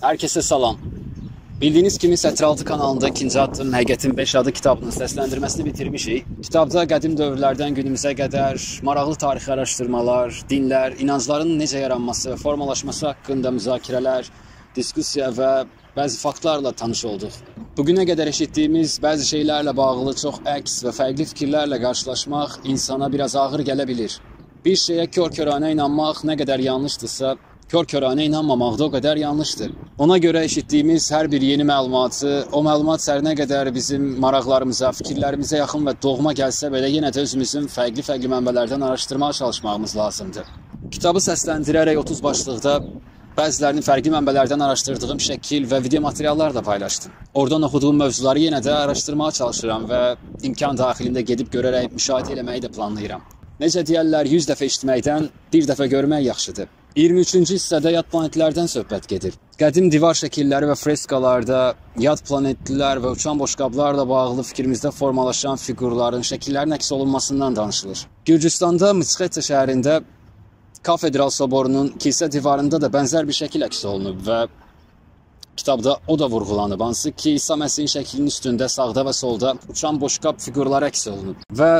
Herkese salam. Bildiyiniz kimi Sətiraltı kanalında ikinci addım Həqiqətin 5 adı kitabının səsləndirməsini bitirmişik. Kitabda qədim dövrlərdən günümüzə qədər maraqlı tarixi araşdırmalar, dinlər, inancların necə yaranması və formalaşması haqqında müzakirələr, diskussiya və bəzi faktlarla tanış olduq. Bugünə qədər eşitdiyimiz bəzi şeylərlə bağlı çox əks və fərqli fikirlərlə qarşılaşmaq insana biraz ağır gələ bilir. Bir şeyə kör-körənə inanmaq nə qədər yanlışdırsa, kör-körənə inanmamaq da o qədər yanlışdır. Ona görə eşitdiyimiz hər bir yeni məlumatı, o məlumat hər nə qədər bizim maraqlarımıza, fikirlərimizə yaxın və doğma gəlsə belə yenə də özümüzün fərqli mənbələrdən araşdırmağa çalışmağımız lazımdır. Kitabı səsləndirərək 30 başlıqda bəzilərini fərqli mənbələrdən araşdırdığım şəkil və video materiallar da paylaşdım. Oradan oxuduğum mövzuları yenə də araşdırmağa çalışıram və imkan daxilində gedib görərək müşahidə eləməyi də planlayıram. Necə deyərlər, 100 dəfə eşitməkdən bir dəfə görmək yaxşıdır. 23-cü hissədə yad planetlərdən söhbət gedir. Qədim divar şəkilləri və freskalarda yad planetlilər və uçan boşqablarla bağlı fikrimizdə formalaşan fiqurların, şəkillərin əks olunmasından danışılır. Gürcüstanda Mıçxetə şəhərində Kafedral Soborunun kilsə divarında da bənzər bir şəkil əks olunub və kitabda o da vurğulanıb, hansı ki, İsa Məsihin şəklinin üstündə sağda və solda uçan boşqab fiqurları əks olunub. Və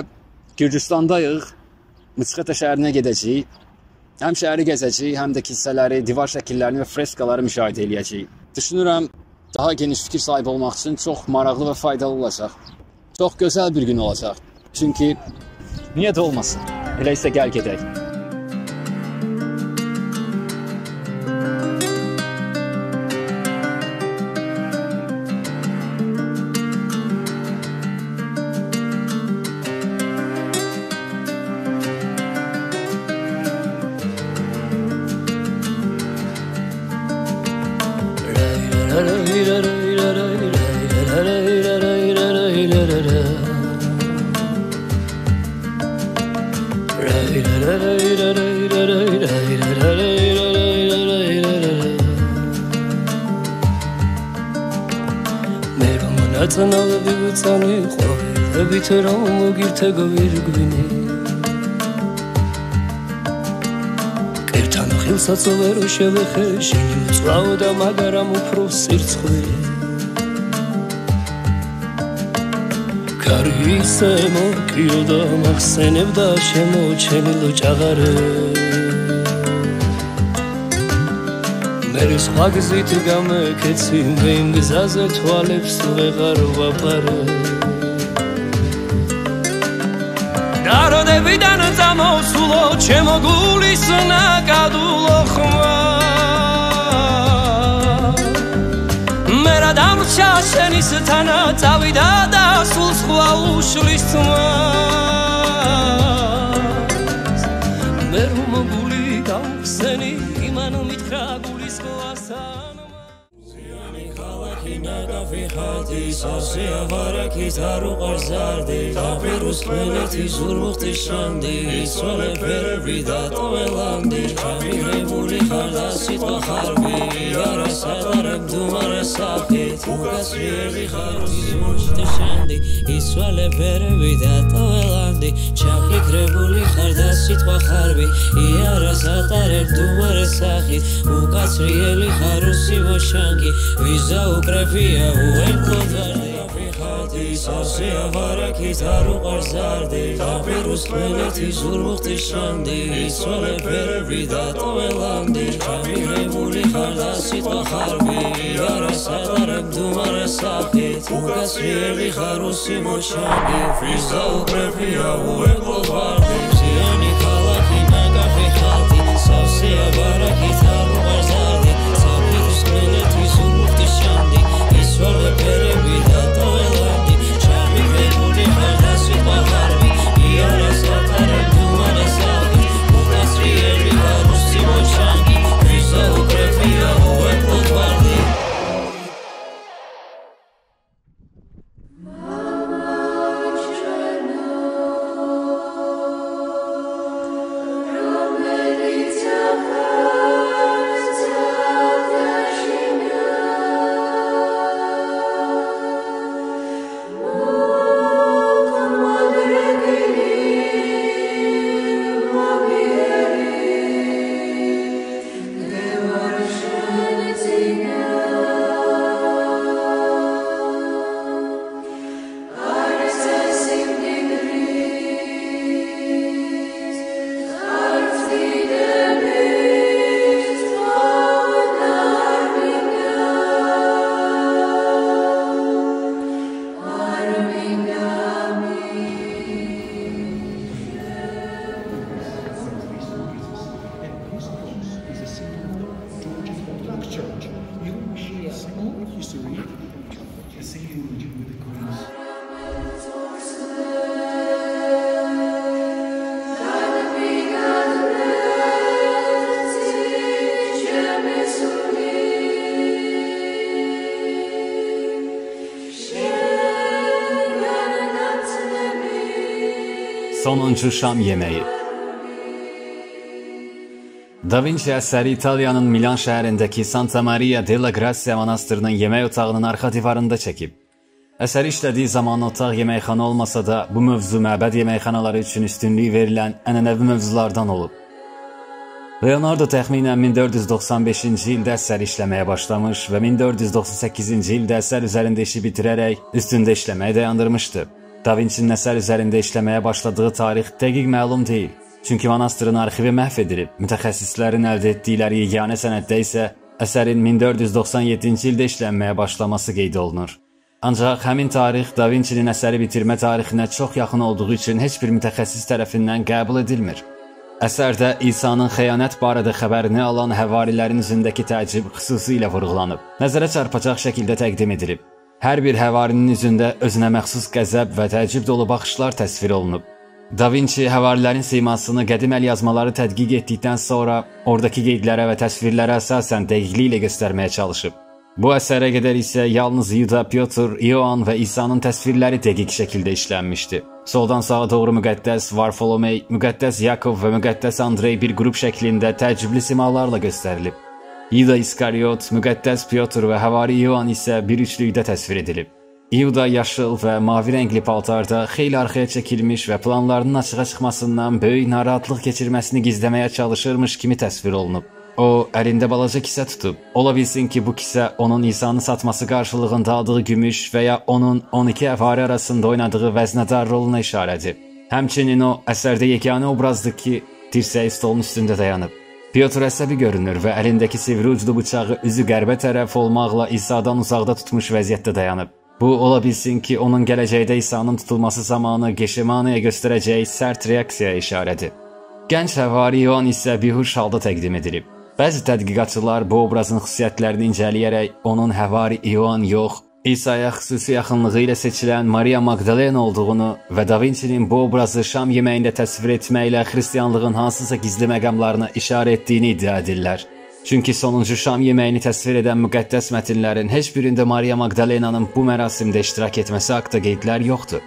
Gürcüstandayıq, Mıçxetə şəhərinə gedəcəyik. Həm şəhəri gəzəcəyik, həm də kilsələri, divar şəkillərini və freskaları müşahidə eləyəcəyik. Düşünürəm, daha geniş fikir sahibi olmaq üçün çox maraqlı və faydalı olacaq. Çox gözəl bir gün olacaq. Çünki niyə də olmasın? Elə isə gəl gedək. საწოვერო შევეხეშინი მწვავდა მაგრამ უფრო სირცხვილი კარი ისე მოკიოდა მახსენებდა შემოჩენილ ჭაღარე მე სხვა გზით გამეკეცი მე იმ გზაზე თვალებს ვეღარ ვაფარე Narodებიდან წამოსულო ჩემო გულის ნაკადულო ხმა მე რა დამრჩა შენის თანა წავიდა და სულ სხვა უშლის თმა მე რომ გული გავხსენი იმან მითხრა გულის კლასან Nagafihati sasya varakit haruqar zardi Tapirus meleti zurmuqti shandi Isole pere vida tomelandi Kamilebuli kharda sitva kharbi Yara sadarab dumare sakhit Ukasrieli kharusi muqti shandi Isole pere vida tomelandi Kamilebuli kharda sitva kharbi Yara sadarab dumare sakhit Ukasrieli kharusi muqti Viza ukrefia uenkodvardi Afihati sasya varakit haruqar zardi Tapirus meleti zurmuqti shandi Isole pere vida tomelandi Kamilebuli kharda sitva kharbi Yara sadarab dumare sakhit Ukasrieli kharusi moshandi Viza ukrefia uenkodvardi Ziani kalaki nagafihati Sasya varakit haruqar zardi Tapirus meleti zurmuqti shandi Isole pere vida tomelandi Kamilebuli kharda sitva kharbi Yara sadarab dumare sakhit Ukasrieli kharusi moshandi Viza ukrefia uenkodvardi Sonuncu şam yeməyi. Da Vinci əsəri İtaliyanın Milan şəhərindəki Santa Maria della Grazia monastırının yemək otağının arxa divarında çəkib. Əsəri işlədiyi zaman otaq yeməkxana olmasa da, bu mövzu məbəd yeməkxanaları üçün üstünlük verilən ənənəvi mövzulardan olub. Leonardo təxminən 1495-ci ildə əsəri işləməyə başlamış və 1498-ci ildə əsər üzərində işi bitirərək üstündə işləməyi dayandırmışdı. Da Vinci'nin əsər üzərində işləməyə başladığı tarix dəqiq məlum deyil. Çünki monastırın arxivi məhv edilib. Mütəxəssislərin əldə etdikləri yeganə sənəddə isə əsərin 1497-ci ildə işlənməyə başlaması qeyd olunur. Ancaq həmin tarix Da Vinci'nin əsəri bitirmə tarixinə çox yaxın olduğu üçün heç bir mütəxəssis tərəfindən qəbul edilmir. Əsərdə İsa'nın xəyanət barədə xəbərini alan həvarilərin üzündəki təəccüb xüsusilə vurğulanıb. Nəzərə çarpacaq şəkildə təqdim edilib. Hər bir həvarinin üzündə özünə məxsus qəzəb və təəccüb dolu baxışlar təsvir olunub. Da Vinci həvarilərin simasını qədim əl yazmaları tədqiq etdikdən sonra oradakı qeydlərə və təsvirlərə əsasən dəqiqliklə göstərməyə çalışıb. Bu əsərə qədər isə yalnız Yuda, Pyotr, İoan və İsa'nın təsvirləri dəqiq şəkildə işlənmişdi. Soldan sağa doğru müqəddəs Varfolomey, müqəddəs Yakov və müqəddəs Andrey bir qrup şəklində təəccüblü simalarla göstərilib. Yuda İskariot, müqəddəs Pyotr və həvari İoan isə bir üçlükdə təsvir edilib. Yuda yaşıl və mavi rəngli paltarda xeyli arxaya çəkilmiş və planlarının açığa çıxmasından böyük narahatlıq keçirməsini gizləməyə çalışırmış kimi təsvir olunub. O, əlində balaca kisə tutub. Ola bilsin ki, bu kisə onun İsa'nı satması qarşılığında aldığı gümüş və ya onun 12 həvari arasında oynadığı vəznədar roluna işarədir. Həmçinin o, əsərdə yeganə obrazdır ki, dirsəyi stolun üstündə dayanıb. Pyotr əsəbi görünür və əlindəki sivri uclu bıçağı üzü qərbə tərəf olmaqla İsa'dan uzaqda tutmuş vəziyyətdə dayanıb. Bu, ola bilsin ki, onun gələcəkdə İsa'nın tutulması zamanı Geşemaniyaya göstərəcəyi sərt reaksiyaya işarədir. Gənc həvari İoan isə bihuş halda təqdim edilib. Bəzi tədqiqatçılar bu obrazın xüsusiyyətlərini incələyərək onun həvari İoan yox, İsa'ya xüsusi yaxınlığı ilə seçilən Maria Magdalena olduğunu və Da Vinci'nin bu obrazı şam yeməyində təsvir etməklə xristianlığın hansısa gizli məqamlarına işarə etdiyini iddia edirlər. Çünki sonuncu şam yeməyini təsvir edən müqəddəs mətinlərin heç birində Maria Magdalena'nın bu mərasimdə iştirak etməsi haqqında qeydlər yoxdur.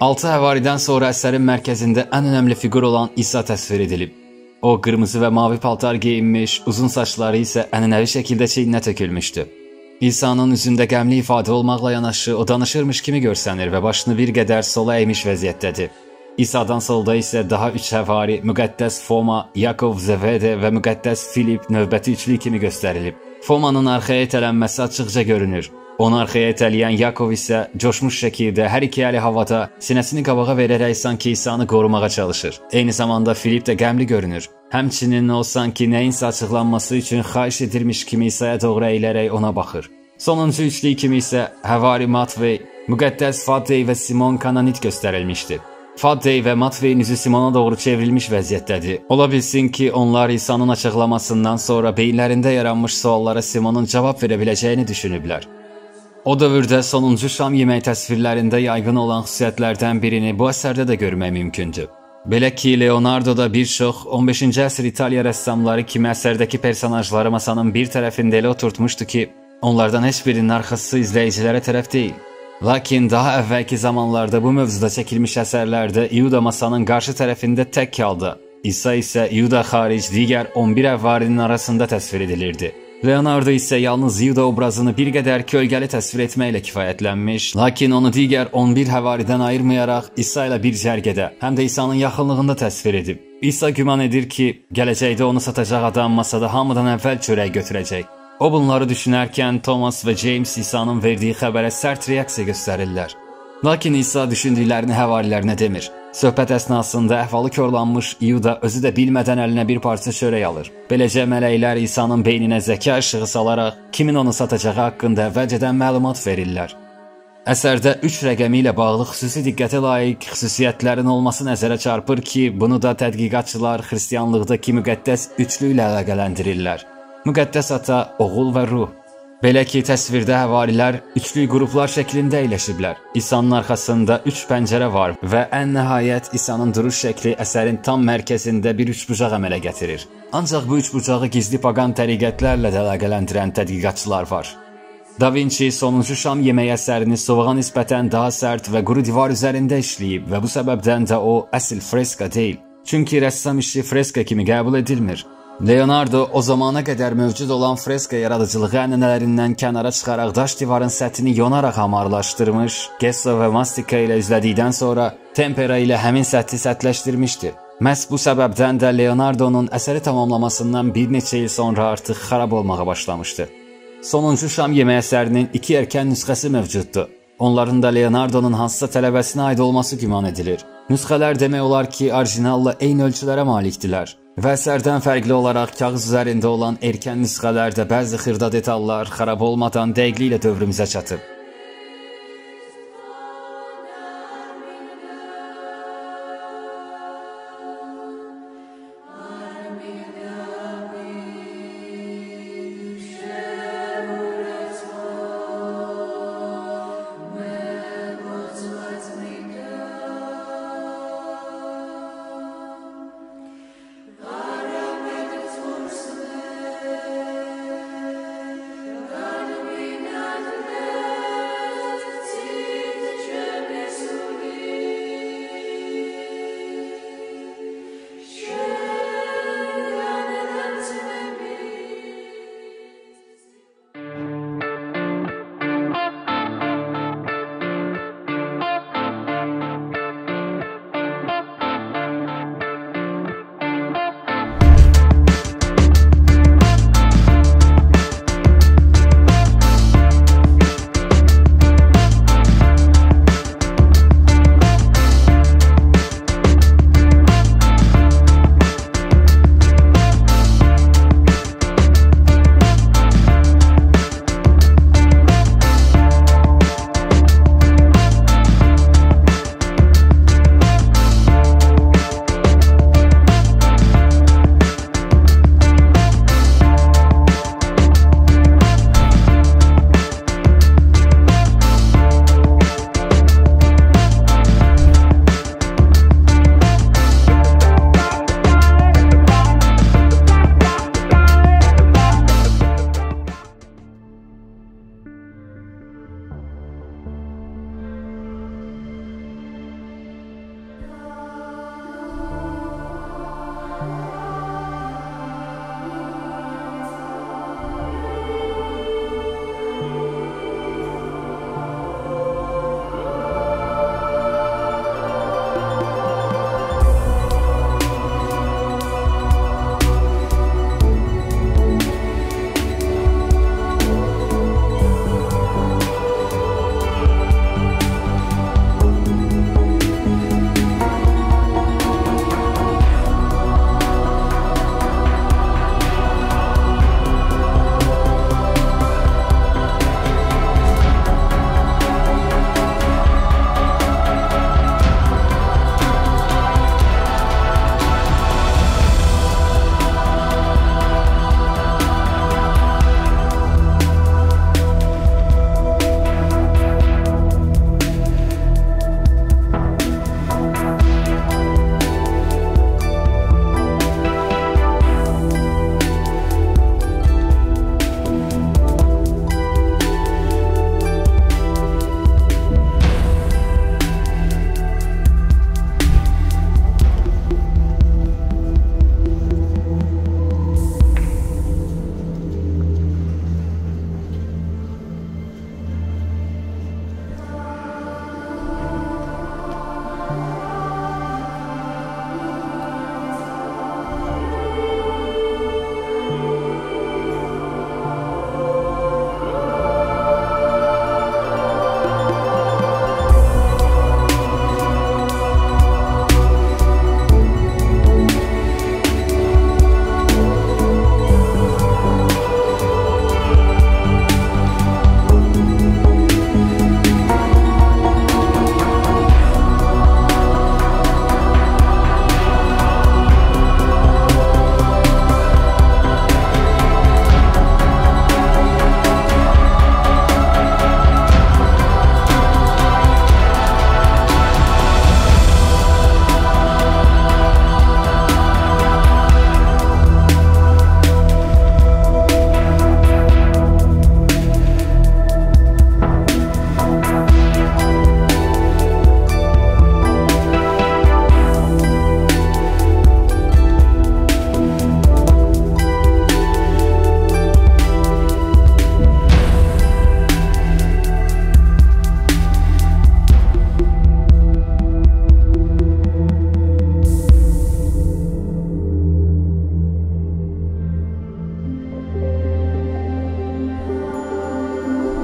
6 həvaridən sonra əsərin mərkəzində ən önəmli fiqur olan İsa təsvir edilib. O, qırmızı və mavi paltar geyinmiş, uzun saçları isə ənənəvi şəkildə çiyninə tökülmüşdü. İsa'nın üzündə qəmli ifadə olmaqla yanaşı, o danışırmış kimi görsənir və başını bir qədər sola əymiş vəziyyətdədir. İsa'dan solda isə daha 3 həvari, müqəddəs Foma, Yakov Zevede və müqəddəs Filip növbəti üçlük kimi göstərilib. Fomanın arxaya itələnməsi açıqca görünür. Onu arxaya itələyən Yakov isə coşmuş şəkildə hər iki əli havada sinəsini qabağa verərək sanki İsa'nı qorumağa çalışır. Eyni zamanda Filip də qəmli görünür. Həmçinin o sanki nəyinsə açıqlanması üçün xahiş edirmiş kimi İsa'ya doğru əyilərək ona baxır. Sonuncu üçlük kimi isə həvari Matvey, müqəddəs Fadey və Simon Kananit göstərilmişdir. Fadey və Matvey'in üzü Simona doğru çevrilmiş vəziyyətdədir. Ola bilsin ki, onlar İsa'nın açıqlamasından sonra beyinlərində yaranmış suallara Simonun cavab verə biləcəyini düşünüblər. O dövrdə sonuncu şam yemək təsvirlərində yaygın olan xüsusiyyətlərdən birini bu əsərdə də görmək mümkündür. Belə ki, Leonardo da bir çox 15-ci əsr İtaliya rəssamları kimi əsərdəki personajları masanın bir tərəfində elə oturtmuşdu ki, onlardan heç birinin arxası izləyicilərə tərəf deyil. Lakin daha əvvəlki zamanlarda bu mövzuda çəkilmiş əsərlərdə İuda masanın qarşı tərəfində tək halda, İsa isə İuda xaric digər 11 həvarinin arasında təsvir edilirdi. Leonardo isə yalnız İuda obrazını bir qədər kölgəli təsvir etməklə kifayətlənmiş, lakin onu digər 11 həvaridən ayırmayaraq İsa ilə bir cərgədə, həm də İsa'nın yaxınlığında təsvir edib. İsa güman edir ki, gələcəkdə onu satacaq adam masada hamıdan əvvəl çörək götürəcək. O bunları düşünərkən Thomas və James İsa'nın verdiyi xəbərə sərt reaksiya göstərirlər. Lakin İsa düşündüklərini həvarilərinə demir. Söhbət əsnasında əhvalı korlanmış İuda özü də bilmədən əlinə bir parça çörək alır. Beləcə mələklər İsa'nın beyninə zəka işığı salaraq kimin onu satacağı haqqında əvvəlcədən məlumat verirlər. Əsərdə 3 rəqəmi ilə bağlı xüsusi diqqətə layiq xüsusiyyətlərin olması nəzərə çarpır ki, bunu da tədqiqatçılar xristianlıqdakı müqəddəs üçlü ilə əlaqələndirirlər. Müqəddəs ata, oğul və ruh. Belə ki, təsvirdə həvarilər üçlük qruplar şəklində əyləşiblər. İsa'nın arxasında 3 pəncərə var və ən nəhayət İsa'nın duruş şəkli əsərin tam mərkəzində bir üçbucaq əmələ gətirir. Ancaq bu üçbucağı gizli paqan təriqətlərlə də əlaqələndirən tədqiqatçılar var. Da Vinci sonuncu şam yemək əsərini soğuğa nisbətən daha sərt və quru divar üzərində işləyib və bu səbəbdən də o əsl freska deyil. Çünki rəssam işi freska kimi qəbul edilmir. Leonardo o zamana qədər mövcud olan freska yaradıcılığı ənənələrindən kənara çıxaraq daş divarın səthini yonaraq hamarlaşdırmış, gesso və mastika ilə üzlədikdən sonra tempera ilə həmin səthi sərtləşdirmişdir. Məhz bu səbəbdən də Leonardo'nun əsəri tamamlamasından bir neçə il sonra artıq xarab olmağa başlamışdı. Sonuncu şam yemək əsərinin 2 erkən nüsxəsi mövcuddur. Onların da Leonardo'nun hansısa tələbəsinə aid olması güman edilir. Nüsxələr demək olar ki, orijinalla eyni ölçülərə malikdilər. Və əsərdən fərqli olaraq kağız üzərində olan erkən nüsxələrdə bəzi xırda detallar xarab olmadan dəqiqliklə dövrümüzə çatıb.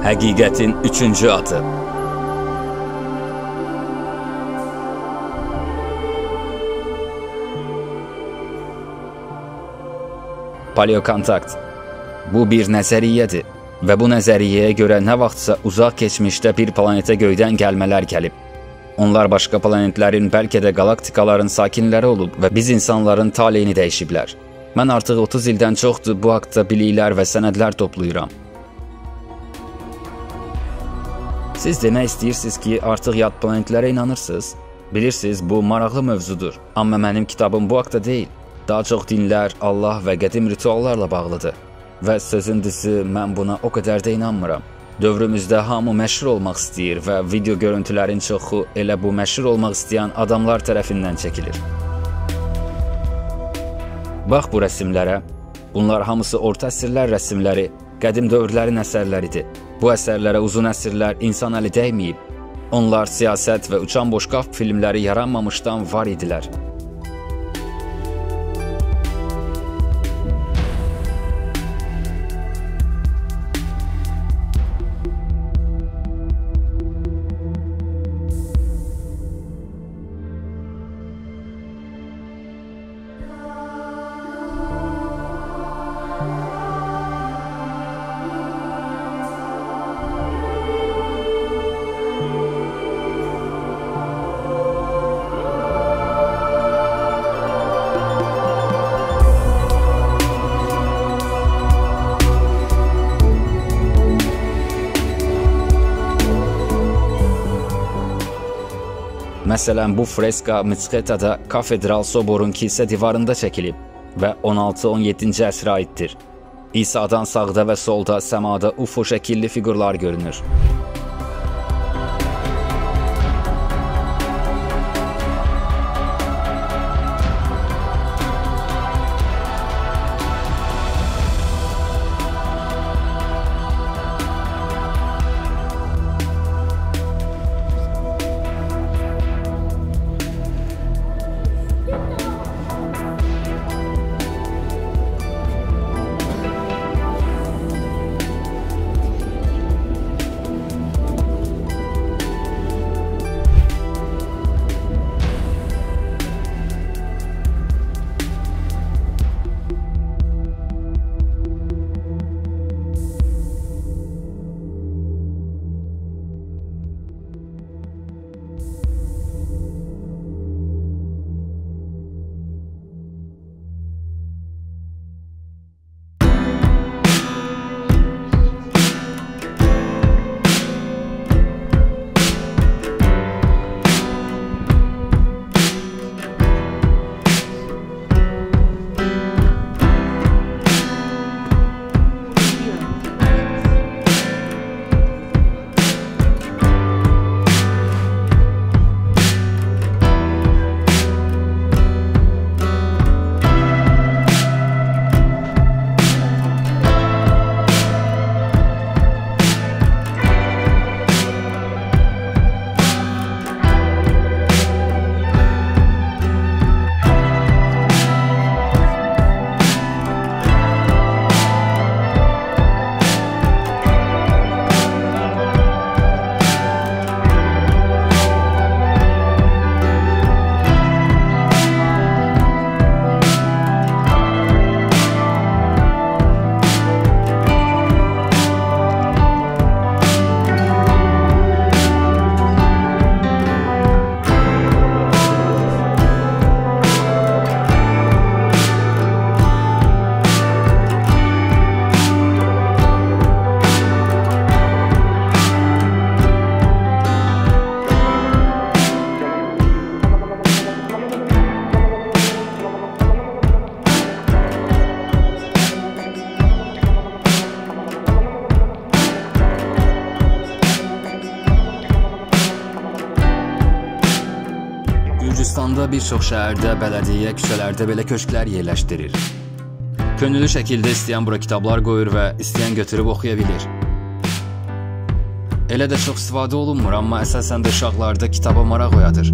Həqiqətin üçüncü adı. Paleokontakt. Bu bir nəzəriyyədir və bu nəzəriyyəyə görə nə vaxtsa uzaq keçmişdə bir planetə göydən gəlmələr gəlib. Onlar başqa planetlərin, bəlkə də qalaktikaların sakinləri olub və biz insanların taleyini dəyişiblər. Mən artıq 30 ildən çoxdur bu haqda biliklər və sənədlər toplayıram. Siz demək istəyirsiniz ki, artıq yad planetlərə inanırsınız? Bilirsiniz, bu maraqlı mövzudur. Amma mənim kitabım bu haqda deyil. Daha çox dinlər, Allah və qədim rituallarla bağlıdır. Və sözün düzü, mən buna o qədər də inanmıram. Dövrümüzdə hamı məşhur olmaq istəyir və video görüntülərin çoxu elə bu məşhur olmaq istəyən adamlar tərəfindən çəkilir. Bax bu rəsmlərə. Bunlar hamısı orta əsrlər rəsmləri, qədim dövrlərin əsərləridir. Bu əsərlərə uzun əsrlər insan əli dəyməyib. Onlar siyasət və uçan boşqaf filmləri yaranmamışdan var idilər. Məsələn, bu freska Mtsxetada Kafedral Soborun kilsə divarında çəkilib və 16-17-ci əsrə aiddir. İsa'dan sağda və solda səmada UFO şəkilli fiqurlar görünür. Gürcüstanda bir çox şəhərdə, bələdiyyə, küçələrdə belə köşklər yerləşdirir. Könüllü şəkildə istəyən bura kitablar qoyur və istəyən götürüb oxuya bilir. Elə də çox istifadə olunmur, amma əsasən də uşaqlarda kitaba maraq oyadır.